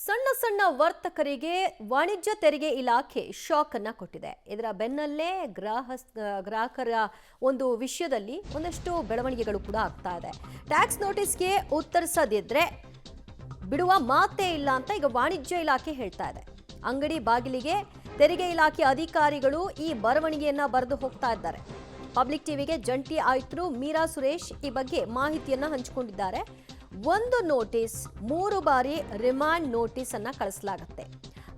ಸಣ್ಣ ಸಣ್ಣ ವರ್ತಕರಿಗೆ ವಾಣಿಜ್ಯ ತೆರಿಗೆ ಇಲಾಖೆ ಶಾಕ್ ಅನ್ನ ಕೊಟ್ಟಿದೆ. ಇದರ ಬೆನ್ನಲ್ಲೇ ಗ್ರಾಹಕರ ಒಂದು ವಿಷಯದಲ್ಲಿ ಒಂದಷ್ಟು ಬೆಳವಣಿಗೆಗಳು ಕೂಡ ಆಗ್ತಾ ಇದೆ. ಟ್ಯಾಕ್ಸ್ ನೋಟಿಸ್ಗೆ ಉತ್ತರಿಸದಿದ್ರೆ ಬಿಡುವ ಮಾತೇ ಇಲ್ಲ ಅಂತ ಈಗ ವಾಣಿಜ್ಯ ಇಲಾಖೆ ಹೇಳ್ತಾ ಇದೆ. ಅಂಗಡಿ ಬಾಗಿಲಿಗೆ ತೆರಿಗೆ ಇಲಾಖೆ ಅಧಿಕಾರಿಗಳು ಈ ಬರವಣಿಗೆಯನ್ನ ಬರೆದು ಹೋಗ್ತಾ ಇದ್ದಾರೆ. ಪಬ್ಲಿಕ್ ಟಿವಿಗೆ ಜಂಟಿ ಆಯುಕ್ತರು ಮೀರಾ ಸುರೇಶ್ ಈ ಬಗ್ಗೆ ಮಾಹಿತಿಯನ್ನ ಹಂಚಿಕೊಂಡಿದ್ದಾರೆ. ಒಂದು ನೋಟಿಸ್ 3 ಬಾರಿ ರಿಮಾಂಡ್ ನೋಟಿಸ್ ಅನ್ನ ಕಳಿಸಲಾಗುತ್ತೆ.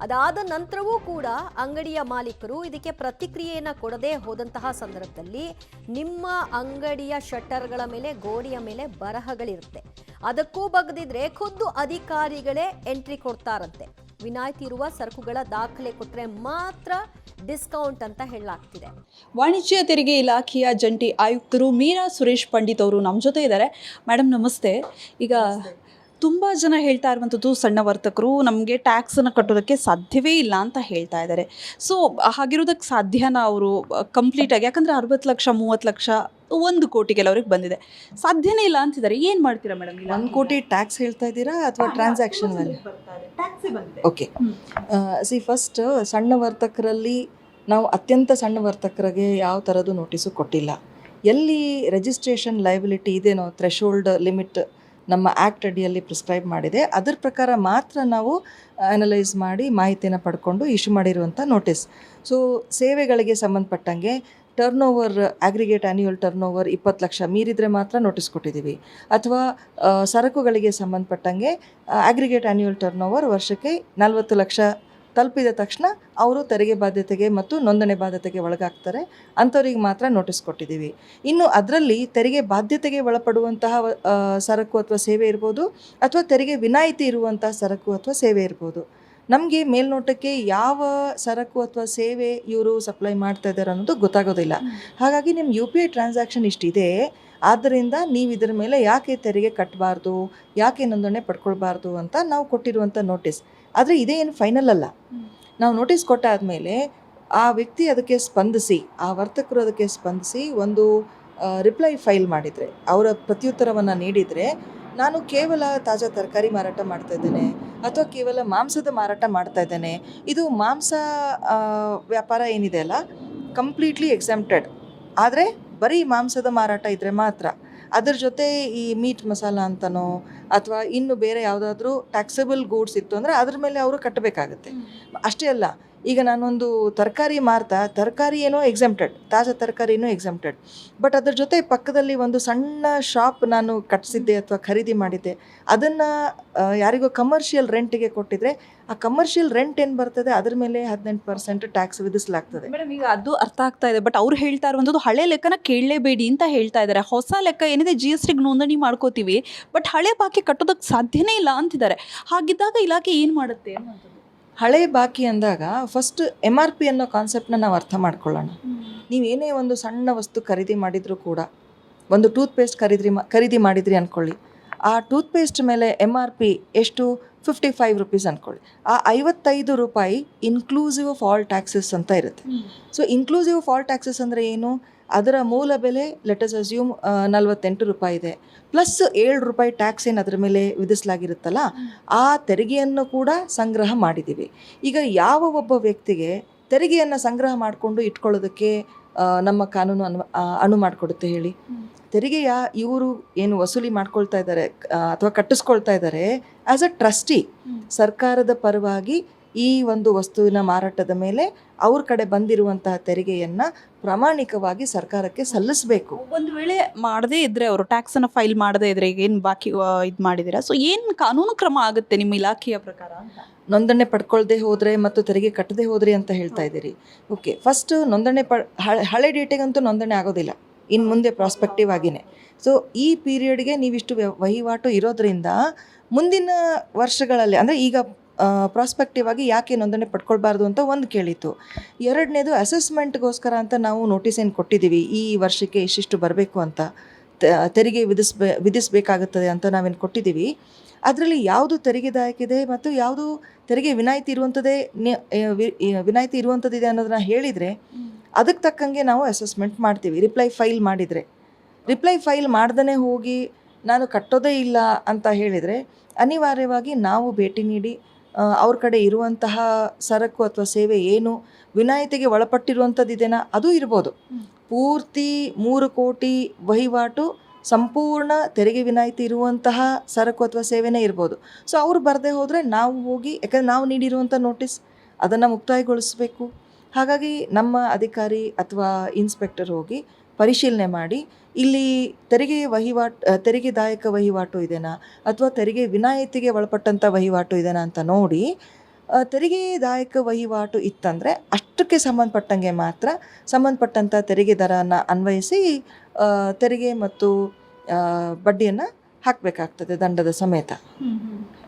ಅದಾದ ನಂತರವೂ ಕೂಡ ಅಂಗಡಿಯ ಮಾಲೀಕರು ಇದಕ್ಕೆ ಪ್ರತಿಕ್ರಿಯೆಯನ್ನ ಕೊಡದೆ ಹೋದಂತಹ ಸಂದರ್ಭದಲ್ಲಿ ನಿಮ್ಮ ಅಂಗಡಿಯ ಶಟ್ಟರ್ಗಳ ಮೇಲೆ ಗೋಡೆಯ ಮೇಲೆ ಬರಹಗಳಿರುತ್ತೆ. ಅದಕ್ಕೂ ಬಗ್ದಿದ್ರೆ ಖುದ್ದು ಅಧಿಕಾರಿಗಳೇ ಎಂಟ್ರಿ ಕೊಡ್ತಾರಂತೆ. ವಿನಾಯಿತಿ ಇರುವ ಸರಕುಗಳ ದಾಖಲೆ ಕೊಟ್ಟರೆ ಮಾತ್ರ ಡಿಸ್ಕೌಂಟ್ ಅಂತ ಹೇಳಲಾಗ್ತಿದೆ. ವಾಣಿಜ್ಯ ತೆರಿಗೆ ಇಲಾಖೆಯ ಜಂಟಿ ಆಯುಕ್ತರು ಮೀರಾ ಸುರೇಶ್ ಪಂಡಿತ್ ಅವರು ನಮ್ಮ ಜೊತೆ ಇದ್ದಾರೆ. ಮೇಡಮ್ ನಮಸ್ತೆ. ಈಗ ತುಂಬ ಜನ ಹೇಳ್ತಾ ಇರುವಂಥದ್ದು ಸಣ್ಣ ವರ್ತಕರು ನಮಗೆ ಟ್ಯಾಕ್ಸನ್ನು ಕಟ್ಟೋದಕ್ಕೆ ಸಾಧ್ಯವೇ ಇಲ್ಲ ಅಂತ ಹೇಳ್ತಾ ಇದ್ದಾರೆ. ಸೊ ಹಾಗಿರೋದಕ್ಕೆ ಸಾಧ್ಯನಾ ಅವರು ಕಂಪ್ಲೀಟಾಗಿ? ಯಾಕಂದರೆ 60 ಲಕ್ಷ 30 ಲಕ್ಷ 1 ಕೋಟಿ ಕೆಲವ್ರಿಗೆ ಬಂದಿದೆ, ಸಾಧ್ಯನೇ ಇಲ್ಲ ಅಂತಿದ್ದಾರೆ. ಏನು ಮಾಡ್ತೀರಾ ಮೇಡಮ್? 1 ಕೋಟಿ ಟ್ಯಾಕ್ಸ್ ಹೇಳ್ತಾ ಇದ್ದೀರಾ ಅಥವಾ ಟ್ರಾನ್ಸಾಕ್ಷನ್ ವ್ಯಾಲ್ಯೂ? ಓಕೆ, ಫಸ್ಟ್ ಸಣ್ಣ ವರ್ತಕರಲ್ಲಿ ನಾವು ಅತ್ಯಂತ ಸಣ್ಣ ವರ್ತಕರಿಗೆ ಯಾವ ಥರದ್ದು ನೋಟಿಸು ಕೊಟ್ಟಿಲ್ಲ. ಎಲ್ಲಿ ರಿಜಿಸ್ಟ್ರೇಷನ್ ಲಯಬಿಲಿಟಿ ಇದೇನೋ ಥ್ರೆಶೋಲ್ಡ್ ಲಿಮಿಟ್ ನಮ್ಮ ಆ್ಯಕ್ಟ್ ಅಡಿಯಲ್ಲಿ ಪ್ರಿಸ್ಕ್ರೈಬ್ ಮಾಡಿದೆ, ಅದರ ಪ್ರಕಾರ ಮಾತ್ರ ನಾವು ಅನಲೈಸ್ ಮಾಡಿ ಮಾಹಿತಿಯನ್ನು ಪಡ್ಕೊಂಡು ಇಶ್ಯೂ ಮಾಡಿರುವಂಥ ನೋಟಿಸ್. ಸೊ ಸೇವೆಗಳಿಗೆ ಸಂಬಂಧಪಟ್ಟಂಗೆ turn over, aggregate annual turn over 20 lakh ಮೀರಿದರೆ ಮಾತ್ರ ನೋಟಿಸ್ ಕೊಟ್ಟಿದ್ದೀವಿ. ಅಥವಾ ಸರಕುಗಳಿಗೆ ಸಂಬಂಧಪಟ್ಟಂಗೆ ಅಗ್ರಿಗೇಟ್ ಆ್ಯನ್ಯುವಲ್ ಟರ್ನ್ ಓವರ್ ವರ್ಷಕ್ಕೆ 40 ಲಕ್ಷ ತಲುಪಿದ ತಕ್ಷಣ ಅವರು ತೆರಿಗೆ ಬಾಧ್ಯತೆಗೆ ಮತ್ತು ನೋಂದಣಿ ಬಾಧ್ಯತೆಗೆ ಒಳಗಾಗ್ತಾರೆ, ಅಂಥವ್ರಿಗೆ ಮಾತ್ರ ನೋಟಿಸ್ ಕೊಟ್ಟಿದ್ದೀವಿ. ಇನ್ನು ಅದರಲ್ಲಿ ತೆರಿಗೆ ಬಾಧ್ಯತೆಗೆ ಒಳಪಡುವಂತಹ ಸರಕು ಅಥವಾ ಸೇವೆ ಇರ್ಬೋದು, ಅಥವಾ ತೆರಿಗೆ ವಿನಾಯಿತಿ ಇರುವಂತಹ ಸರಕು ಅಥವಾ ಸೇವೆ ಇರ್ಬೋದು. ನಮಗೆ ಮೇಲ್ನೋಟಕ್ಕೆ ಯಾವ ಸರಕು ಅಥವಾ ಸೇವೆ ಇವರು ಸಪ್ಲೈ ಮಾಡ್ತಾ ಇದ್ದಾರೆ ಅನ್ನೋದು ಗೊತ್ತಾಗೋದಿಲ್ಲ. ಹಾಗಾಗಿ ನಿಮ್ಮ UPI ಟ್ರಾನ್ಸಾಕ್ಷನ್ ಇಷ್ಟಿದೆ, ಆದ್ದರಿಂದ ನೀವು ಇದರ ಮೇಲೆ ಯಾಕೆ ತೆರಿಗೆ ಕಟ್ಟಬಾರ್ದು, ಯಾಕೆ ನೋಂದಣಿ ಪಡ್ಕೊಳ್ಬಾರ್ದು ಅಂತ ನಾವು ಕೊಟ್ಟಿರುವಂಥ ನೋಟಿಸ್. ಆದರೆ ಇದೇ ಏನು ಫೈನಲ್ ಅಲ್ಲ. ನಾವು ನೋಟಿಸ್ ಕೊಟ್ಟಾದಮೇಲೆ ಆ ವ್ಯಕ್ತಿ ಅದಕ್ಕೆ ಸ್ಪಂದಿಸಿ, ಆ ವರ್ತಕರು ಅದಕ್ಕೆ ಸ್ಪಂದಿಸಿ ಒಂದು ರಿಪ್ಲೈ ಫೈಲ್ ಮಾಡಿದರೆ, ಅವರ ಪ್ರತ್ಯುತ್ತರವನ್ನು ನೀಡಿದರೆ, ನಾನು ಕೇವಲ ತಾಜಾ ತರಕಾರಿ ಮಾರಾಟ ಮಾಡ್ತಾ ಇದ್ದೇನೆ ಅಥವಾ ಕೇವಲ ಮಾಂಸದ ಮಾರಾಟ ಮಾಡ್ತಾ ಇದ್ದೇನೆ, ಇದು ಮಾಂಸ ವ್ಯಾಪಾರ ಏನಿದೆ ಅಲ್ಲ ಕಂಪ್ಲೀಟ್ಲಿ ಎಕ್ಸೆಂಪ್ಟೆಡ್, ಆದರೆ ಬರೀ ಮಾಂಸದ ಮಾರಾಟ ಇದ್ದರೆ ಮಾತ್ರ. ಅದರ ಜೊತೆ ಈ ಮೀಟ್ ಮಸಾಲ ಅಂತನೋ ಅಥವಾ ಇನ್ನು ಬೇರೆ ಯಾವುದಾದ್ರೂ ಟ್ಯಾಕ್ಸಬಲ್ ಗೂಡ್ಸ್ ಇತ್ತು ಅಂದರೆ ಅದ್ರ ಮೇಲೆ ಅವರು ಕಟ್ಟಬೇಕಾಗತ್ತೆ. ಅಷ್ಟೇ ಅಲ್ಲ, ಈಗ ನಾನೊಂದು ತರಕಾರಿ ಮಾರ್ತಾ, ತರಕಾರಿ ಏನೋ ಎಕ್ಸೆಂಪ್ಟೆಡ್, ತಾಜಾ ತರಕಾರಿ ಏನೋ ಎಕ್ಸೆಂಪ್ಟೆಡ್, ಬಟ್ ಅದ್ರ ಜೊತೆ ಪಕ್ಕದಲ್ಲಿ ಒಂದು ಸಣ್ಣ ಶಾಪ್ ನಾನು ಕಟ್ಟಿಸಿದ್ದೆ ಅಥವಾ ಖರೀದಿ ಮಾಡಿದ್ದೆ, ಅದನ್ನು ಯಾರಿಗೋ ಕಮರ್ಷಿಯಲ್ ರೆಂಟಿಗೆ ಕೊಟ್ಟಿದ್ರೆ ಆ ಕಮರ್ಷಿಯಲ್ ರೆಂಟ್ ಏನು ಬರ್ತದೆ ಅದ್ರ ಮೇಲೆ 18% ಟ್ಯಾಕ್ಸ್ ವಿಧಿಸಲಾಗ್ತದೆ. ಮೇಡಮ್ ಈಗ ಅದು ಅರ್ಥ ಆಗ್ತಾ ಇದೆ, ಬಟ್ ಅವ್ರು ಹೇಳ್ತಾ ಇರುವಂಥದ್ದು ಹಳೆ ಲೆಕ್ಕನ ಕೇಳಲೇಬೇಡಿ ಅಂತ ಹೇಳ್ತಾ ಇದ್ದಾರೆ. ಹೊಸ ಲೆಕ್ಕ ಏನಿದೆ GSTಗೆ ನೋಂದಣಿ ಮಾಡ್ಕೋತೀವಿ, ಬಟ್ ಹಳೆ ಬಾಕಿ ಕಟ್ಟೋದಕ್ಕೆ ಸಾಧ್ಯನೇ ಇಲ್ಲ ಅಂತಿದ್ದಾರೆ. ಹಾಗಿದ್ದಾಗ ಇಲಾಖೆ ಏನು ಮಾಡುತ್ತೆ? ಹಳೆ ಬಾಕಿ ಅಂದಾಗ ಫಸ್ಟ್ MRP ಅನ್ನೋ ಕಾನ್ಸೆಪ್ಟನ್ನ ನಾವು ಅರ್ಥ ಮಾಡ್ಕೊಳ್ಳೋಣ. ನೀವೇನೇ ಒಂದು ಸಣ್ಣ ವಸ್ತು ಖರೀದಿ ಮಾಡಿದರೂ ಕೂಡ, ಒಂದು ಟೂತ್ಪೇಸ್ಟ್ ಖರೀದಿ ಮಾಡಿದ್ರಿ ಅಂದ್ಕೊಳ್ಳಿ, ಆ ಟೂತ್ಪೇಸ್ಟ್ ಮೇಲೆ MRP ಎಷ್ಟು? 55 ರೂಪೀಸ್ ಅಂದ್ಕೊಳ್ಳಿ. ಆ 55 ರೂಪಾಯಿ ಇನ್ಕ್ಲೂಸಿವ್ ಆಫ್ ಆಲ್ ಟ್ಯಾಕ್ಸಸ್ ಅಂತ ಇರುತ್ತೆ. So inclusive of all taxes ಅಂದರೆ ಏನು? ಅದರ ಮೂಲ ಬೆಲೆ ಲೆಟಸ್ ಅಸ್ಯೂಮ್ 48 ರೂಪಾಯಿ ಇದೆ, ಪ್ಲಸ್ 7 ರೂಪಾಯಿ ಟ್ಯಾಕ್ಸ್ ಏನು ಅದರ ಮೇಲೆ ವಿಧಿಸಲಾಗಿರುತ್ತಲ್ಲ, ಆ ತೆರಿಗೆಯನ್ನು ಕೂಡ ಸಂಗ್ರಹ ಮಾಡಿದ್ದೀವಿ. ಈಗ ಯಾವ ಒಬ್ಬ ವ್ಯಕ್ತಿಗೆ ತೆರಿಗೆಯನ್ನು ಸಂಗ್ರಹ ಮಾಡಿಕೊಂಡು ಇಟ್ಕೊಳ್ಳೋದಕ್ಕೆ ನಮ್ಮ ಕಾನೂನು ಅನು ಮಾಡಿಕೊಡುತ್ತೆ ಹೇಳಿ? ತೆರಿಗೆಯ ಇವರು ಏನು ವಸೂಲಿ ಮಾಡ್ಕೊಳ್ತಾ ಇದ್ದಾರೆ ಅಥವಾ ಕಟ್ಟಿಸ್ಕೊಳ್ತಾ ಇದ್ದಾರೆ ಆ್ಯಸ್ ಅ ಟ್ರಸ್ಟಿ, ಸರ್ಕಾರದ ಪರವಾಗಿ ಈ ಒಂದು ವಸ್ತುವಿನ ಮಾರಾಟದ ಮೇಲೆ ಅವ್ರ ಕಡೆ ಬಂದಿರುವಂತಹ ತೆರಿಗೆಯನ್ನು ಪ್ರಾಮಾಣಿಕವಾಗಿ ಸರ್ಕಾರಕ್ಕೆ ಸಲ್ಲಿಸಬೇಕು. ಒಂದು ವೇಳೆ ಮಾಡದೇ ಇದ್ದರೆ, ಅವರು ಟ್ಯಾಕ್ಸನ್ನು ಫೈಲ್ ಮಾಡದೇ ಇದ್ದರೆ, ಈಗ ಏನು ಬಾಕಿ ಇದು ಮಾಡಿದ್ದೀರಾ, ಸೊ ಏನು ಕಾನೂನು ಕ್ರಮ ಆಗುತ್ತೆ ನಿಮ್ಮ ಇಲಾಖೆಯ ಪ್ರಕಾರ? ನೋಂದಣಿ ಪಡ್ಕೊಳ್ದೆ ಹೋದರೆ ಮತ್ತು ತೆರಿಗೆ ಕಟ್ಟದೆ ಹೋದ್ರಿ ಅಂತ ಹೇಳ್ತಾ ಇದ್ದೀರಿ. ಓಕೆ, ಫಸ್ಟ್ ನೋಂದಣಿ ಹಳೆ ಡೇಟಿಗಂತೂ ನೋಂದಣಿ ಆಗೋದಿಲ್ಲ, ಇನ್ನು ಮುಂದೆ ಪ್ರಾಸ್ಪೆಕ್ಟಿವ್ ಆಗಿನೇ. ಸೊ ಈ ಪೀರಿಯಡ್ಗೆ ನೀವಿಷ್ಟು ವಹಿವಾಟು ಇರೋದ್ರಿಂದ ಮುಂದಿನ ವರ್ಷಗಳಲ್ಲಿ, ಅಂದರೆ ಈಗ ಪ್ರಾಸ್ಪೆಕ್ಟಿವ್ ಆಗಿ ಯಾಕೆ ನೋಂದಣಿ ಪಡ್ಕೊಳ್ಬಾರ್ದು ಅಂತ ಒಂದು ಕೇಳಿತ್ತು. ಎರಡನೇದು ಅಸೆಸ್ಮೆಂಟ್ಗೋಸ್ಕರ ಅಂತ ನಾವು ನೋಟಿಸ್ ಏನು ಕೊಟ್ಟಿದ್ದೀವಿ, ಈ ವರ್ಷಕ್ಕೆ ಇಷ್ಟಿಷ್ಟು ಬರಬೇಕು ಅಂತ ತೆರಿಗೆ ವಿಧಿಸಬೇಕಾಗುತ್ತದೆ ಅಂತ ನಾವೇನು ಕೊಟ್ಟಿದ್ದೀವಿ. ಅದರಲ್ಲಿ ಯಾವುದು ತೆರಿಗೆದಾಯಕಿದೆ ಮತ್ತು ಯಾವುದು ತೆರಿಗೆ ವಿನಾಯಿತಿ ಇರುವಂಥದ್ದಿದೆ ಅನ್ನೋದನ್ನ ಹೇಳಿದರೆ ಅದಕ್ಕೆ ತಕ್ಕಂಗೆ ನಾವು ಅಸೆಸ್ಮೆಂಟ್ ಮಾಡ್ತೀವಿ. ರಿಪ್ಲೈ ಫೈಲ್ ಮಾಡಿದರೆ, ರಿಪ್ಲೈ ಫೈಲ್ ಮಾಡ್ದೇ ಹೋಗಿ ನಾನು ಕಟ್ಟೋದೇ ಇಲ್ಲ ಅಂತ ಹೇಳಿದರೆ ಅನಿವಾರ್ಯವಾಗಿ ನಾವು ಭೇಟಿ ನೀಡಿ ಅವ್ರ ಕಡೆ ಇರುವಂತಹ ಸರಕು ಅಥವಾ ಸೇವೆ ಏನು ವಿನಾಯಿತಿಗೆ ಒಳಪಟ್ಟಿರುವಂಥದ್ದಿದೆನಾ ಅದು ಇರ್ಬೋದು. ಪೂರ್ತಿ 3 ಕೋಟಿ ವಹಿವಾಟು ಸಂಪೂರ್ಣ ತೆರಿಗೆ ವಿನಾಯಿತಿ ಇರುವಂತಹ ಸರಕು ಅಥವಾ ಸೇವೆನೇ ಇರ್ಬೋದು. ಸೊ ಅವ್ರು ಬರದೇ ಹೋದರೆ ನಾವು ಹೋಗಿ, ಯಾಕಂದರೆ ನಾವು ನೀಡಿರುವಂಥ ನೋಟಿಸ್ ಅದನ್ನು ಮುಕ್ತಾಯಗೊಳಿಸಬೇಕು. ಹಾಗಾಗಿ ನಮ್ಮ ಅಧಿಕಾರಿ ಅಥವಾ ಇನ್ಸ್ಪೆಕ್ಟರ್ ಹೋಗಿ ಪರಿಶೀಲನೆ ಮಾಡಿ ಇಲ್ಲಿ ತೆರಿಗೆದಾಯಕ ವಹಿವಾಟು ಇದೆನಾ ಅಥವಾ ತೆರಿಗೆ ವಿನಾಯಿತಿಗೆ ಒಳಪಟ್ಟಂಥ ವಹಿವಾಟು ಇದೆನಾ ಅಂತ ನೋಡಿ, ತೆರಿಗೆದಾಯಕ ವಹಿವಾಟು ಇತ್ತಂದರೆ ಅಷ್ಟಕ್ಕೆ ಸಂಬಂಧಪಟ್ಟಂಗೆ ಮಾತ್ರ ಸಂಬಂಧಪಟ್ಟಂಥ ತೆರಿಗೆ ದರನ ಅನ್ವಯಿಸಿ ತೆರಿಗೆ ಮತ್ತು ಬಡ್ಡಿಯನ್ನು ಹಾಕಬೇಕಾಗ್ತದೆ ದಂಡದ ಸಮೇತ.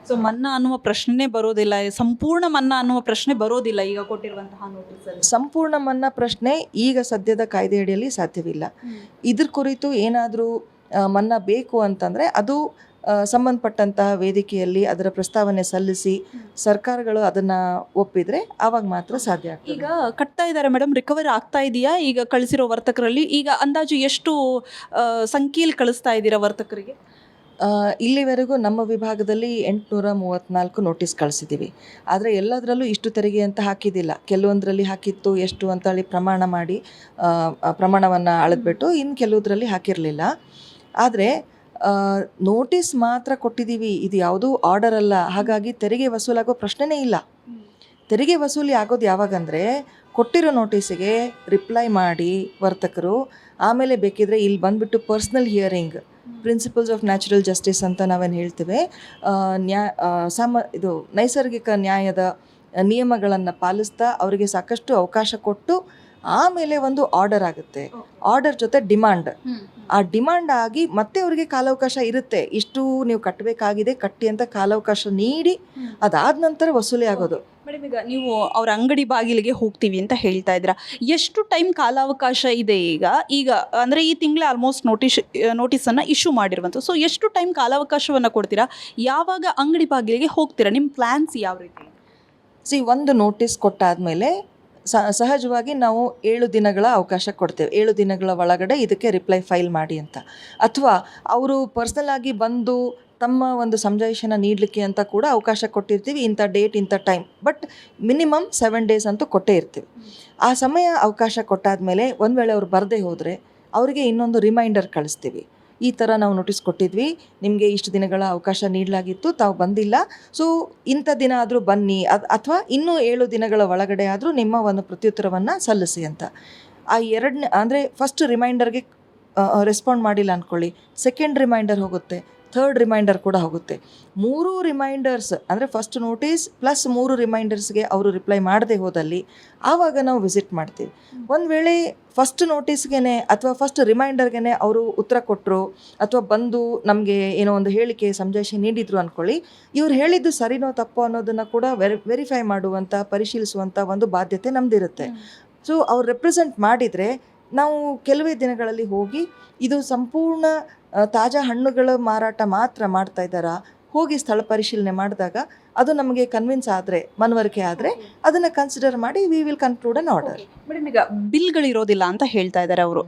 ಸೊ ಮನ್ನಾ ಅನ್ನುವ ಪ್ರಶ್ನೆ ಬರೋದಿಲ್ಲ, ಸಂಪೂರ್ಣ ಮನ್ನಾ ಅನ್ನುವ ಪ್ರಶ್ನೆ ಬರೋದಿಲ್ಲ ಈಗ ಕೊಟ್ಟಿರುವಂತಹ ನೋಟಿಸಲ್ಲಿ. ಸಂಪೂರ್ಣ ಮನ್ನಾ ಪ್ರಶ್ನೆ ಈಗ ಸದ್ಯದ ಕಾಯ್ದೆಯಡಿಯಲ್ಲಿ ಸಾಧ್ಯವಿಲ್ಲ. ಇದ್ರ ಕುರಿತು ಏನಾದರೂ ಮನ್ನಾ ಬೇಕು ಅಂತಂದರೆ ಅದು ಸಂಬಂಧಪಟ್ಟಂತಹ ವೇದಿಕೆಯಲ್ಲಿ ಅದರ ಪ್ರಸ್ತಾವನೆ ಸಲ್ಲಿಸಿ ಸರ್ಕಾರಗಳು ಅದನ್ನು ಒಪ್ಪಿದರೆ ಆವಾಗ ಮಾತ್ರ ಸಾಧ್ಯ ಆಗ್ತದೆ. ಈಗ ಕಟ್ತಾ ಇದ್ದಾರೆ ಮೇಡಮ್, ರಿಕವರಿ ಆಗ್ತಾ ಇದೆಯಾ ಈಗ ಕಳಿಸಿರೋ ವರ್ತಕರಲ್ಲಿ? ಈಗ ಅಂದಾಜು ಎಷ್ಟು ಸಂಖ್ಯೆಯಲ್ಲಿ ಕಳಿಸ್ತಾ ಇದ್ದೀರಾ ವರ್ತಕರಿಗೆ? ಇಲ್ಲಿವರೆಗೂ ನಮ್ಮ ವಿಭಾಗದಲ್ಲಿ 834 ನೋಟಿಸ್ ಕಳಿಸಿದ್ದೀವಿ. ಆದರೆ ಎಲ್ಲದರಲ್ಲೂ ಇಷ್ಟು ತೆರಿಗೆ ಅಂತ ಹಾಕಿದ್ದಿಲ್ಲ. ಕೆಲವೊಂದರಲ್ಲಿ ಹಾಕಿತ್ತು ಎಷ್ಟು ಅಂತೇಳಿ ಪ್ರಮಾಣವನ್ನು ಅಳೆದ್ಬಿಟ್ಟು, ಇನ್ನು ಕೆಲವುದರಲ್ಲಿ ಹಾಕಿರಲಿಲ್ಲ. ಆದರೆ ನೋಟಿಸ್ ಮಾತ್ರ ಕೊಟ್ಟಿದ್ದೀವಿ, ಇದು ಯಾವುದೂ ಆರ್ಡರ್ ಅಲ್ಲ. ಹಾಗಾಗಿ ತೆರಿಗೆ ವಸೂಲಾಗೋ ಪ್ರಶ್ನೆನೇ ಇಲ್ಲ. ತೆರಿಗೆ ವಸೂಲಿ ಆಗೋದು ಯಾವಾಗಂದರೆ ಕೊಟ್ಟಿರೋ ನೋಟಿಸಿಗೆ ರಿಪ್ಲೈ ಮಾಡಿ ವರ್ತಕರು, ಆಮೇಲೆ ಬೇಕಿದ್ರೆ ಇಲ್ಲಿ ಬಂದುಬಿಟ್ಟು personal hearing, principles of natural justice ಅಂತ ನಾವೇನು ಹೇಳ್ತೇವೆ, ಇದು ನೈಸರ್ಗಿಕ ನ್ಯಾಯದ ನಿಯಮಗಳನ್ನು ಪಾಲಿಸ್ತಾ ಅವರಿಗೆ ಸಾಕಷ್ಟು ಅವಕಾಶ ಕೊಟ್ಟು ಆಮೇಲೆ ಒಂದು ಆರ್ಡರ್ ಆಗುತ್ತೆ. ಆರ್ಡರ್ ಜೊತೆ ಡಿಮಾಂಡ್, ಆ ಡಿಮಾಂಡ್ ಆಗಿ ಮತ್ತೆ ಅವರಿಗೆ ಕಾಲಾವಕಾಶ ಇರುತ್ತೆ. ಇಷ್ಟು ನೀವು ಕಟ್ಟಬೇಕಾಗಿದೆ, ಕಟ್ಟಿ ಅಂತ ಕಾಲಾವಕಾಶ ನೀಡಿ ಅದಾದ ನಂತರ ವಸೂಲಿ ಆಗೋದು. ಮೇಡಮ್, ಈಗ ನೀವು ಅವ್ರ ಅಂಗಡಿ ಬಾಗಿಲಿಗೆ ಹೋಗ್ತೀವಿ ಅಂತ ಹೇಳ್ತಾ ಇದ್ದೀರಾ, ಎಷ್ಟು ಟೈಮ್ ಕಾಲಾವಕಾಶ ಇದೆ ಈಗ ಅಂದರೆ ಈ ತಿಂಗಳೇ ಆಲ್ಮೋಸ್ಟ್ ನೋಟಿಸನ್ನು ಇಶ್ಯೂ ಮಾಡಿರುವಂಥ, ಸೊ ಎಷ್ಟು ಟೈಮ್ ಕಾಲಾವಕಾಶವನ್ನು ಕೊಡ್ತೀರಾ? ಯಾವಾಗ ಅಂಗಡಿ ಬಾಗಿಲಿಗೆ ಹೋಗ್ತೀರಾ? ನಿಮ್ಮ ಪ್ಲ್ಯಾನ್ಸ್ ಯಾವ ರೀತಿ? ಒಂದು ನೋಟಿಸ್ ಕೊಟ್ಟಾದಮೇಲೆ ಸಹಜವಾಗಿ ನಾವು 7 ದಿನಗಳ ಅವಕಾಶ ಕೊಡ್ತೇವೆ. 7 ದಿನಗಳ ಒಳಗಡೆ ಇದಕ್ಕೆ ರಿಪ್ಲೈ ಫೈಲ್ ಮಾಡಿ ಅಂತ. ಅಥವಾ ಅವರು ಪರ್ಸ್ನಲ್ ಆಗಿ ಬಂದು ತಮ್ಮ ಒಂದು ಸಮಜಾಯಿಷಿನ ನೀಡಲಿಕ್ಕೆ ಅಂತ ಕೂಡ ಅವಕಾಶ ಕೊಟ್ಟಿರ್ತೀವಿ. ಇಂಥ ಡೇಟ್, ಇಂಥ ಟೈಮ್, ಬಟ್ ಮಿನಿಮಮ್ 7 ಡೇಸ್ ಅಂತೂ ಕೊಟ್ಟೇ ಇರ್ತೀವಿ. ಆ ಸಮಯ ಅವಕಾಶ ಕೊಟ್ಟಾದಮೇಲೆ ಒಂದು ವೇಳೆ ಅವ್ರು ಬರದೇ ಹೋದರೆ ಅವರಿಗೆ ಇನ್ನೊಂದು ರಿಮೈಂಡರ್ ಕಳಿಸ್ತೀವಿ. ಈ ಥರ ನಾವು ನೋಟಿಸ್ ಕೊಟ್ಟಿದ್ವಿ, ನಿಮಗೆ ಇಷ್ಟು ದಿನಗಳ ಅವಕಾಶ ನೀಡಲಾಗಿತ್ತು, ತಾವು ಬಂದಿಲ್ಲ, ಸೊ ಇಂಥ ದಿನ ಆದರೂ ಬನ್ನಿ, ಅಥವಾ ಇನ್ನೂ 7 ದಿನಗಳ ಒಳಗಡೆ ಆದರೂ ನಿಮ್ಮ ಒಂದು ಪ್ರತ್ಯುತ್ತರವನ್ನು ಸಲ್ಲಿಸಿ ಅಂತ. ಆ ಅಂದರೆ ಫಸ್ಟ್ ರಿಮೈಂಡರ್ಗೆ ರೆಸ್ಪಾಂಡ್ ಮಾಡಿಲ್ಲ ಅಂದ್ಕೊಳ್ಳಿ, ಸೆಕೆಂಡ್ ರಿಮೈಂಡರ್ ಹೋಗುತ್ತೆ, ಥರ್ಡ್ ರಿಮೈಂಡರ್ ಕೂಡ ಹೋಗುತ್ತೆ. 3 ರಿಮೈಂಡರ್ಸ್ ಅಂದರೆ ಫಸ್ಟ್ ನೋಟಿಸ್ ಪ್ಲಸ್ 3 ರಿಮೈಂಡರ್ಸ್ಗೆ ಅವರು ರಿಪ್ಲೈ ಮಾಡದೆ ಹೋದಲ್ಲಿ ಆವಾಗ ನಾವು ವಿಸಿಟ್ ಮಾಡ್ತೀವಿ. ಒಂದು ವೇಳೆ ಫಸ್ಟ್ ನೋಟಿಸ್ಗೆ ಅಥವಾ ಫಸ್ಟ್ ರಿಮೈಂಡರ್ಗೆ ಅವರು ಉತ್ತರ ಕೊಟ್ಟರು ಅಥವಾ ಬಂದು ನಮಗೆ ಏನೋ ಒಂದು ಹೇಳಿಕೆ ಸಮಜಾಯಿಷಿ ನೀಡಿದ್ರು ಅಂದ್ಕೊಳ್ಳಿ, ಇವ್ರು ಹೇಳಿದ್ದು ಸರಿನೋ ತಪ್ಪೋ ಅನ್ನೋದನ್ನು ಕೂಡ ವೆರಿಫೈ ಮಾಡುವಂಥ, ಪರಿಶೀಲಿಸುವಂಥ ಒಂದು ಬಾಧ್ಯತೆ ನಮ್ಮದಿರುತ್ತೆ. ಸೊ ಅವ್ರು ರೆಪ್ರೆಸೆಂಟ್ ಮಾಡಿದರೆ ನಾವು ಕೆಲವೇ ದಿನಗಳಲ್ಲಿ ಹೋಗಿ ಇದು ಸಂಪೂರ್ಣ ತಾಜಾ ಹಣ್ಣುಗಳ ಮಾರಾಟ ಮಾತ್ರ ಮಾಡ್ತಾ ಇದ್ದಾರಾ, ಹೋಗಿ ಸ್ಥಳ ಪರಿಶೀಲನೆ ಮಾಡಿದಾಗ ಅದು ನಮಗೆ ಕನ್ವಿನ್ಸ್ ಆದರೆ, ಮನವರಿಕೆ ಆದರೆ ಅದನ್ನು ಕನ್ಸಿಡರ್ ಮಾಡಿ we will conclude an order. Madam, ಈಗ ಬಿಲ್ಗಳಿರೋದಿಲ್ಲ ಅಂತ ಹೇಳ್ತಾ ಇದ್ದಾರೆ ಅವರು.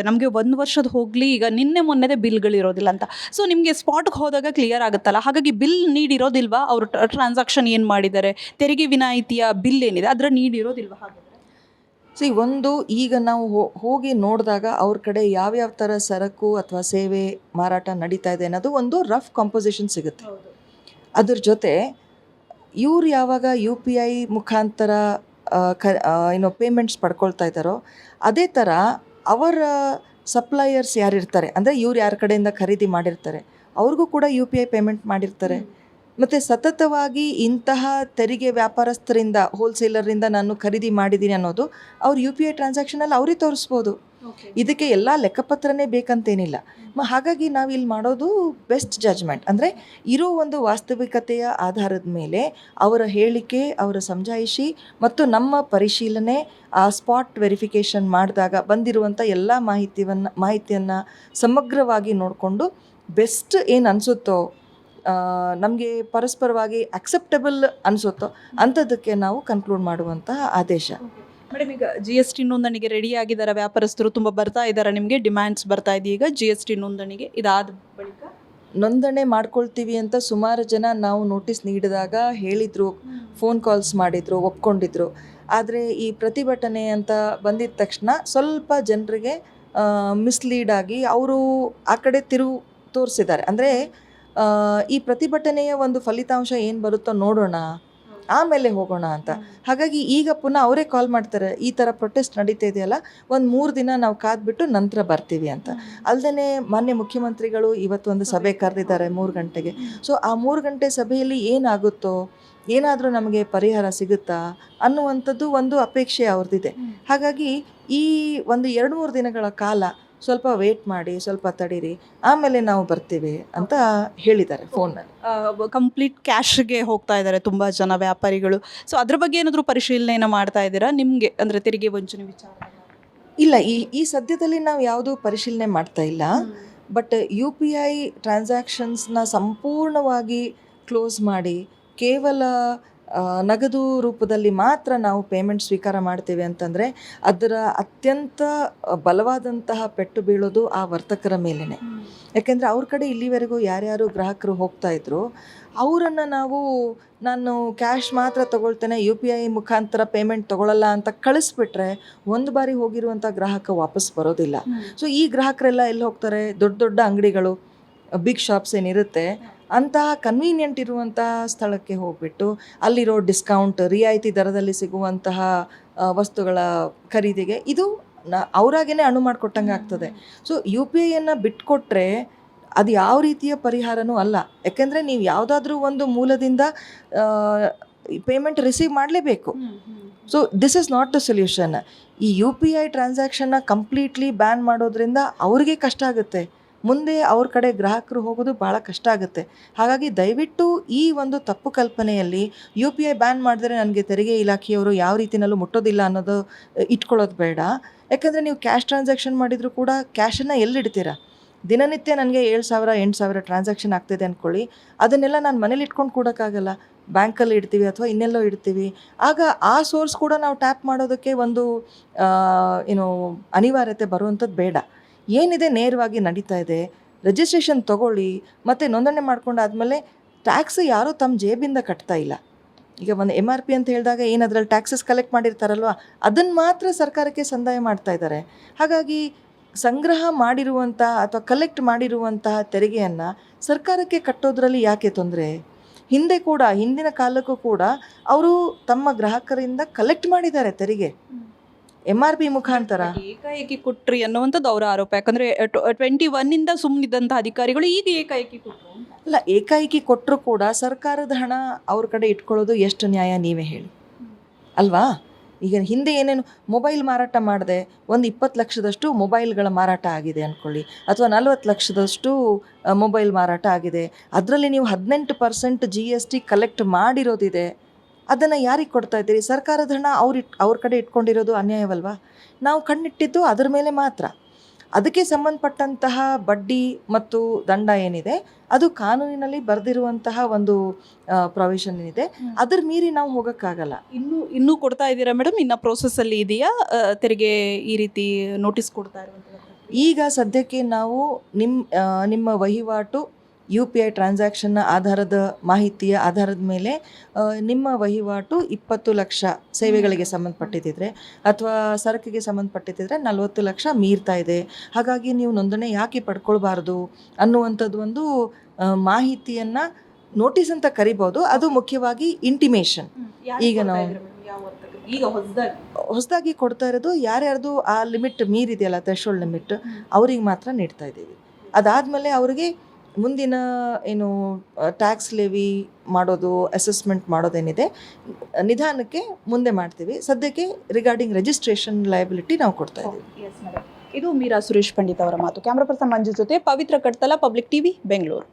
ನಮಗೆ 1 ವರ್ಷದ ಹೋಗಲಿ, ಈಗ ಮೊನ್ನೆದೇ ಬಿಲ್ಗಳಿರೋದಿಲ್ಲ ಅಂತ. ಸೊ ನಿಮಗೆ ಸ್ಪಾಟ್ಗೆ ಹೋದಾಗ ಕ್ಲಿಯರ್ ಆಗುತ್ತಲ್ಲ, ಹಾಗಾಗಿ ಬಿಲ್ ನೀಡಿರೋದಿಲ್ವಾ? ಅವರು ಟ್ರಾನ್ಸಾಕ್ಷನ್ ಏನು ಮಾಡಿದ್ದಾರೆ, ತೆರಿಗೆ ವಿನಾಯಿತಿಯ ಬಿಲ್ ಏನಿದೆ ಅದರ ನೀಡಿರೋದಿಲ್ವಾ? ಹಾಗೆ ಒಂದು ಈಗ ನಾವು ಹೋಗಿ ನೋಡಿದಾಗ ಅವ್ರ ಕಡೆ ಯಾವ್ಯಾವ ಥರ ಸರಕು ಅಥವಾ ಸೇವೆ ಮಾರಾಟ ನಡೀತಾ ಇದೆ ಅನ್ನೋದು ಒಂದು ರಫ್ ಕಾಂಪೋಸಿಷನ್ ಸಿಗುತ್ತೆ. ಅದ್ರ ಜೊತೆ ಇವ್ರು ಯಾವಾಗ UPI ಮುಖಾಂತರ ಪೇಮೆಂಟ್ಸ್ ಪಡ್ಕೊಳ್ತಾ ಇದ್ದಾರೋ ಅದೇ ಥರ ಅವರ ಸಪ್ಲೈಯರ್ಸ್ ಯಾರಿರ್ತಾರೆ, ಅಂದರೆ ಇವ್ರು ಯಾರ ಕಡೆಯಿಂದ ಖರೀದಿ ಮಾಡಿರ್ತಾರೆ ಅವ್ರಿಗೂ ಕೂಡ UPI ಪೇಮೆಂಟ್ ಮಾಡಿರ್ತಾರೆ. ಮತ್ತು ಸತತವಾಗಿ ಇಂತಹ ತೆರಿಗೆ ವ್ಯಾಪಾರಸ್ಥರಿಂದ, ಹೋಲ್ಸೇಲರಿಂದ ನಾನು ಖರೀದಿ ಮಾಡಿದ್ದೀನಿ ಅನ್ನೋದು ಅವ್ರು UPI ಟ್ರಾನ್ಸಾಕ್ಷನಲ್ಲಿ ಅವರೇ ತೋರಿಸ್ಬೋದು. ಇದಕ್ಕೆ ಎಲ್ಲ ಲೆಕ್ಕಪತ್ರನೇ ಬೇಕಂತೇನಿಲ್ಲ. ಹಾಗಾಗಿ ನಾವು ಇಲ್ಲಿ ಮಾಡೋದು ಬೆಸ್ಟ್ ಜಜ್ಮೆಂಟ್, ಅಂದರೆ ಇರೋ ಒಂದು ವಾಸ್ತವಿಕತೆಯ ಆಧಾರದ ಮೇಲೆ ಅವರ ಹೇಳಿಕೆ, ಅವರ ಸಮಜಾಯಿಷಿ ಮತ್ತು ನಮ್ಮ ಪರಿಶೀಲನೆ, ಆ ಸ್ಪಾಟ್ ವೆರಿಫಿಕೇಷನ್ ಮಾಡಿದಾಗ ಬಂದಿರುವಂಥ ಎಲ್ಲ ಮಾಹಿತಿಯನ್ನು ಸಮಗ್ರವಾಗಿ ನೋಡಿಕೊಂಡು ಬೆಸ್ಟ್ ಏನು ಅನಿಸುತ್ತೋ, ನಮಗೆ ಪರಸ್ಪರವಾಗಿ ಅಕ್ಸೆಪ್ಟಬಲ್ ಅನಿಸುತ್ತೋ ಅಂಥದ್ದಕ್ಕೆ ನಾವು ಕನ್ಕ್ಲೂಡ್ ಮಾಡುವಂತಹ ಆದೇಶ. ಮೇಡಮ್, ಈಗ GST ನೋಂದಣಿಗೆ ರೆಡಿ ಆಗಿದ್ದಾರೆ ವ್ಯಾಪಾರಸ್ಥರು, ತುಂಬ ಬರ್ತಾ ಇದ್ದಾರೆ, ನಿಮಗೆ ಡಿಮ್ಯಾಂಡ್ಸ್ ಬರ್ತಾ ಇದೆ ಈಗ GST ನೋಂದಣಿಗೆ. ಇದಾದ ಬಳಿಕ ನೋಂದಣಿ ಮಾಡ್ಕೊಳ್ತೀವಿ ಅಂತ ಸುಮಾರು ಜನ ನಾವು ನೋಟಿಸ್ ನೀಡಿದಾಗ ಹೇಳಿದರು, ಫೋನ್ ಕಾಲ್ಸ್ ಮಾಡಿದರು, ಒಪ್ಕೊಂಡಿದ್ರು. ಆದರೆ ಈ ಪ್ರತಿಭಟನೆ ಅಂತ ಬಂದಿದ ತಕ್ಷಣ ಸ್ವಲ್ಪ ಜನರಿಗೆ ಮಿಸ್ಲೀಡ್ ಆಗಿ ಅವರು ಆ ಕಡೆ ತಿರುವು ತೋರಿಸಿದ್ದಾರೆ. ಅಂದರೆ ಈ ಪ್ರತಿಭಟನೆಯ ಒಂದು ಫಲಿತಾಂಶ ಏನು ಬರುತ್ತೋ ನೋಡೋಣ, ಆಮೇಲೆ ಹೋಗೋಣ ಅಂತ. ಹಾಗಾಗಿ ಈಗ ಪುನಃ ಅವರೇ ಕಾಲ್ ಮಾಡ್ತಾರೆ, ಈ ಥರ ಪ್ರೊಟೆಸ್ಟ್ ನಡೀತಾ ಇದೆಯಲ್ಲ, ಒಂದು 3 ದಿನ ನಾವು ಕಾದ್ಬಿಟ್ಟು ನಂತರ ಬರ್ತೀವಿ ಅಂತ. ಅಲ್ಲದೆ ಮಾನ್ಯ ಮುಖ್ಯಮಂತ್ರಿಗಳು ಇವತ್ತು ಒಂದು ಸಭೆ ಕರೆದಿದ್ದಾರೆ 3 ಗಂಟೆಗೆ. ಸೊ ಆ 3 ಗಂಟೆ ಸಭೆಯಲ್ಲಿ ಏನಾಗುತ್ತೋ, ಏನಾದರೂ ನಮಗೆ ಪರಿಹಾರ ಸಿಗುತ್ತಾ ಅನ್ನುವಂಥದ್ದು ಒಂದು ಅಪೇಕ್ಷೆ ಅವ್ರದ್ದಿದೆ. ಹಾಗಾಗಿ ಈ ಒಂದು 2-3 ದಿನಗಳ ಕಾಲ ಸ್ವಲ್ಪ ವೇಟ್ ಮಾಡಿ, ಸ್ವಲ್ಪ ತಡೀರಿ, ಆಮೇಲೆ ನಾವು ಬರ್ತೀವಿ ಅಂತ ಹೇಳಿದ್ದಾರೆ ಫೋನಲ್ಲಿ. ಕಂಪ್ಲೀಟ್ ಕ್ಯಾಶ್ಗೆ ಹೋಗ್ತಾ ಇದ್ದಾರೆ ತುಂಬ ಜನ ವ್ಯಾಪಾರಿಗಳು. ಸೊ ಅದ್ರ ಬಗ್ಗೆ ಏನಾದರೂ ಪರಿಶೀಲನೆಯನ್ನು ಮಾಡ್ತಾ ಇದ್ದೀರಾ ನಿಮಗೆ, ಅಂದರೆ ತೆರಿಗೆ ವಂಚನೆ ವಿಚಾರ? ಇಲ್ಲ, ಈ ಸದ್ಯದಲ್ಲಿ ನಾವು ಯಾವುದೂ ಪರಿಶೀಲನೆ ಮಾಡ್ತಾ ಇಲ್ಲ. ಬಟ್ UPI ಟ್ರಾನ್ಸಾಕ್ಷನ್ಸ್ನ ಸಂಪೂರ್ಣವಾಗಿ ಕ್ಲೋಸ್ ಮಾಡಿ ಕೇವಲ ನಗದು ರೂಪದಲ್ಲಿ ಮಾತ್ರ ನಾವು ಪೇಮೆಂಟ್ ಸ್ವೀಕಾರ ಮಾಡ್ತೀವಿ ಅಂತಂದರೆ ಅದರ ಅತ್ಯಂತ ಬಲವಾದಂತಹ ಪೆಟ್ಟು ಬೀಳೋದು ಆ ವರ್ತಕರ ಮೇಲೇ. ಯಾಕೆಂದರೆ ಅವ್ರ ಕಡೆ ಇಲ್ಲಿವರೆಗೂ ಯಾರ್ಯಾರು ಗ್ರಾಹಕರು ಹೋಗ್ತಾ ಇದ್ರು ಅವರನ್ನು ನಾನು ಕ್ಯಾಶ್ ಮಾತ್ರ ತೊಗೊಳ್ತೇನೆ, UPI ಮುಖಾಂತರ ಪೇಮೆಂಟ್ ತೊಗೊಳ್ಳಲ್ಲ ಅಂತ ಕಳಿಸ್ಬಿಟ್ರೆ ಒಂದು ಬಾರಿ ಹೋಗಿರುವಂಥ ಗ್ರಾಹಕ ವಾಪಸ್ ಬರೋದಿಲ್ಲ. ಸೊ ಈ ಗ್ರಾಹಕರೆಲ್ಲ ಎಲ್ಲಿ ಹೋಗ್ತಾರೆ? ದೊಡ್ಡ ದೊಡ್ಡ ಅಂಗಡಿಗಳು, ಬಿಗ್ ಶಾಪ್ಸ್ ಏನಿರುತ್ತೆ ಅಂತಹ ಕನ್ವೀನಿಯೆಂಟ್ ಇರುವಂತಹ ಸ್ಥಳಕ್ಕೆ ಹೋಗ್ಬಿಟ್ಟು ಅಲ್ಲಿರೋ ಡಿಸ್ಕೌಂಟ್, ರಿಯಾಯಿತಿ ದರದಲ್ಲಿ ಸಿಗುವಂತಹ ವಸ್ತುಗಳ ಖರೀದಿಗೆ ಇದು ಅವರಾಗೇ ಅಣು ಮಾಡಿಕೊಟ್ಟಂಗೆ ಆಗ್ತದೆ. ಸೊ UPIಯನ್ನು ಬಿಟ್ಕೊಟ್ರೆ ಅದು ಯಾವ ರೀತಿಯ ಪರಿಹಾರನೂ ಅಲ್ಲ. ಯಾಕೆಂದರೆ ನೀವು ಯಾವುದಾದ್ರೂ ಒಂದು ಮೂಲದಿಂದ ಪೇಮೆಂಟ್ ರಿಸೀವ್ ಮಾಡಲೇಬೇಕು. So this is not the solution. ಈ UPI ಟ್ರಾನ್ಸಾಕ್ಷನ್ನ ಕಂಪ್ಲೀಟ್ಲಿ ಬ್ಯಾನ್ ಮಾಡೋದ್ರಿಂದ ಅವ್ರಿಗೆ ಕಷ್ಟ ಆಗುತ್ತೆ, ಮುಂದೆ ಅವ್ರ ಕಡೆ ಗ್ರಾಹಕರು ಹೋಗೋದು ಭಾಳ ಕಷ್ಟ ಆಗುತ್ತೆ. ಹಾಗಾಗಿ ದಯವಿಟ್ಟು ಈ ಒಂದು ತಪ್ಪು ಕಲ್ಪನೆಯಲ್ಲಿ UPI ಬ್ಯಾನ್ ಮಾಡಿದ್ರೆ ನನಗೆ ತೆರಿಗೆ ಇಲಾಖೆಯವರು ಯಾವ ರೀತಿಯಲ್ಲೂ ಮುಟ್ಟೋದಿಲ್ಲ ಅನ್ನೋದು ಇಟ್ಕೊಳ್ಳೋದು ಬೇಡ. ಯಾಕಂದರೆ ನೀವು ಕ್ಯಾಶ್ ಟ್ರಾನ್ಸಾಕ್ಷನ್ ಮಾಡಿದರೂ ಕೂಡ ಕ್ಯಾಶನ್ನು ಎಲ್ಲಿಡ್ತೀರಾ? ದಿನನಿತ್ಯ ನನಗೆ 7,000 8,000 ಟ್ರಾನ್ಸಾಕ್ಷನ್ ಆಗ್ತಿದೆ ಅಂದ್ಕೊಳ್ಳಿ, ಅದನ್ನೆಲ್ಲ ನಾನು ಮನೇಲಿ ಇಟ್ಕೊಂಡು ಕೊಡೋಕ್ಕಾಗಲ್ಲ, ಬ್ಯಾಂಕಲ್ಲಿ ಇಡ್ತೀವಿ ಅಥವಾ ಇನ್ನೆಲ್ಲೋ ಇಡ್ತೀವಿ. ಆಗ ಆ ಸೋರ್ಸ್ ಕೂಡ ನಾವು ಟ್ಯಾಪ್ ಮಾಡೋದಕ್ಕೆ ಒಂದು ಅನಿವಾರ್ಯತೆ ಬರುವಂಥದ್ದು ಬೇಡ. ಏನಿದೆ ನೇರವಾಗಿ ನಡೀತಾ ಇದೆ, ರಿಜಿಸ್ಟ್ರೇಷನ್ ತೊಗೊಳ್ಳಿ, ಮತ್ತು ನೋಂದಣಿ ಮಾಡ್ಕೊಂಡಾದ್ಮೇಲೆ ಟ್ಯಾಕ್ಸ್ ಯಾರೂ ತಮ್ಮ ಜೇಬಿಂದ ಕಟ್ತಾ ಇಲ್ಲ. ಈಗ ಒಂದು MRP ಅಂತ ಹೇಳಿದಾಗ ಏನು ಅದರಲ್ಲಿ ಟ್ಯಾಕ್ಸಸ್ ಕಲೆಕ್ಟ್ ಮಾಡಿರ್ತಾರಲ್ವ, ಅದನ್ನು ಮಾತ್ರ ಸರ್ಕಾರಕ್ಕೆ ಸಂದಾಯ ಮಾಡ್ತಾ ಇದ್ದಾರೆ. ಹಾಗಾಗಿ ಸಂಗ್ರಹ ಮಾಡಿರುವಂಥ ಅಥವಾ ಕಲೆಕ್ಟ್ ಮಾಡಿರುವಂತಹ ತೆರಿಗೆಯನ್ನು ಸರ್ಕಾರಕ್ಕೆ ಕಟ್ಟೋದ್ರಲ್ಲಿ ಯಾಕೆ ತೊಂದರೆ? ಹಿಂದಿನ ಕಾಲಕ್ಕೂ ಕೂಡ ಅವರು ತಮ್ಮ ಗ್ರಾಹಕರಿಂದ ಕಲೆಕ್ಟ್ ಮಾಡಿದ್ದಾರೆ ತೆರಿಗೆ MRP ಮುಖಾಂತರ. ಏಕಾಏಕಿ ಕೊಟ್ರಿ ಅನ್ನುವಂಥದ್ದು ಅವರ ಆರೋಪ. ಯಾಕಂದರೆ 21 ಸುಮ್ಮನಿದ್ದಂಥ ಅಧಿಕಾರಿಗಳು ಈಗ ಏಕಾಏಕಿ ಕೊಟ್ಟರು. ಅಲ್ಲ, ಏಕಾಏಕಿ ಕೊಟ್ಟರು ಕೂಡ ಸರ್ಕಾರದ ಹಣ ಅವ್ರ ಕಡೆ ಇಟ್ಕೊಳ್ಳೋದು ಎಷ್ಟು ನ್ಯಾಯ ನೀವೇ ಹೇಳಿ ಅಲ್ವಾ? ಈಗ ಹಿಂದೆ ಏನೇನು ಮೊಬೈಲ್ ಮಾರಾಟ ಮಾಡಿದೆ, ಒಂದು 20 ಲಕ್ಷದಷ್ಟು ಮೊಬೈಲ್ಗಳ ಮಾರಾಟ ಆಗಿದೆ ಅಂದ್ಕೊಳ್ಳಿ, ಅಥವಾ 40 ಲಕ್ಷದಷ್ಟು ಮೊಬೈಲ್ ಮಾರಾಟ ಆಗಿದೆ. ಅದರಲ್ಲಿ ನೀವು 18% GST ಕಲೆಕ್ಟ್ ಮಾಡಿರೋದಿದೆ. ಅದನ್ನು ಯಾರಿಗೆ ಕೊಡ್ತಾ ಇದ್ದೀರಿ? ಸರ್ಕಾರದ ಹಣ ಅವ್ರ ಕಡೆ ಇಟ್ಕೊಂಡಿರೋದು ಅನ್ಯಾಯವಲ್ವಾ? ನಾವು ಕಣ್ಣಿಟ್ಟಿದ್ದು ಅದರ ಮೇಲೆ ಮಾತ್ರ. ಅದಕ್ಕೆ ಸಂಬಂಧಪಟ್ಟಂತಹ ಬಡ್ಡಿ ಮತ್ತು ದಂಡ ಏನಿದೆ ಅದು ಕಾನೂನಿನಲ್ಲಿ ಬರೆದಿರುವಂತಹ ಒಂದು ಪ್ರೊವಿಷನ್ ಏನಿದೆ, ಅದ್ರ ಮೀರಿ ನಾವು ಹೋಗೋಕ್ಕಾಗಲ್ಲ. ಇನ್ನೂ ಕೊಡ್ತಾ ಇದ್ದೀರಾ ಮೇಡಮ್? ಇನ್ನು ಪ್ರೋಸೆಸ್ಸಲ್ಲಿ ಇದೆಯಾ ತೆರಿಗೆ ಈ ರೀತಿ ನೋಟಿಸ್ ಕೊಡ್ತಾ ಇರುವಂಥದ್ದು? ಈಗ ಸದ್ಯಕ್ಕೆ ನಾವು ನಿಮ್ಮ ವಹಿವಾಟು UPI ಟ್ರಾನ್ಸಾಕ್ಷನ್ನ ಆಧಾರದ ಮಾಹಿತಿಯ ಆಧಾರದ ಮೇಲೆ ನಿಮ್ಮ ವಹಿವಾಟು 20 ಲಕ್ಷ ಸೇವೆಗಳಿಗೆ ಸಂಬಂಧಪಟ್ಟಿದ್ದರೆ ಅಥವಾ ಸರಕಿಗೆ ಸಂಬಂಧಪಟ್ಟಿದ್ದರೆ 40 ಲಕ್ಷ ಮೀರ್ತಾ ಇದೆ. ಹಾಗಾಗಿ ನೀವು ನೋಂದಣಿ ಯಾಕೆ ಪಡ್ಕೊಳ್ಬಾರ್ದು ಅನ್ನುವಂಥದ್ದು ಒಂದು ಮಾಹಿತಿಯನ್ನು ನೋಟಿಸ್ ಅಂತ ಕರಿಬೋದು. ಅದು ಮುಖ್ಯವಾಗಿ ಇಂಟಿಮೇಷನ್. ಈಗ ನಾವು ಹೊಸದಾಗಿ ಕೊಡ್ತಾ ಇರೋದು ಯಾರ್ಯಾರ್ದು ಆ ಲಿಮಿಟ್ ಮೀರಿದೆಯಲ್ಲ, ಥ್ರೆಶೋಲ್ಡ್ ಲಿಮಿಟ್, ಅವ್ರಿಗೆ ಮಾತ್ರ ನೀಡ್ತಾ ಇದ್ದೀವಿ. ಅದಾದಮೇಲೆ ಅವರಿಗೆ ಮುಂದಿನ ಟ್ಯಾಕ್ಸ್ ಲೆವಿ ಮಾಡೋದು, ಅಸೆಸ್ಮೆಂಟ್ ಮಾಡೋದೇನಿದೆ ನಿಧಾನಕ್ಕೆ ಮುಂದೆ ಮಾಡ್ತೀವಿ. ಸದ್ಯಕ್ಕೆ ರಿಗಾರ್ಡಿಂಗ್ ರಿಜಿಸ್ಟ್ರೇಷನ್ ಲಯಬಿಲಿಟಿ ನಾವು ಕೊಡ್ತಾ ಇದ್ದೀವಿ. ಇದು ಮೀರಾ ಸುರೇಶ್ ಪಂಡಿತ್ ಅವರ ಮಾತು. ಕ್ಯಾಮ್ರಾ ಪರ್ಸನ್ ಮಂಜು ಜೊತೆ ಪವಿತ್ರ ಕಡ್ತಲ, ಪಬ್ಲಿಕ್ TV, ಬೆಂಗಳೂರು.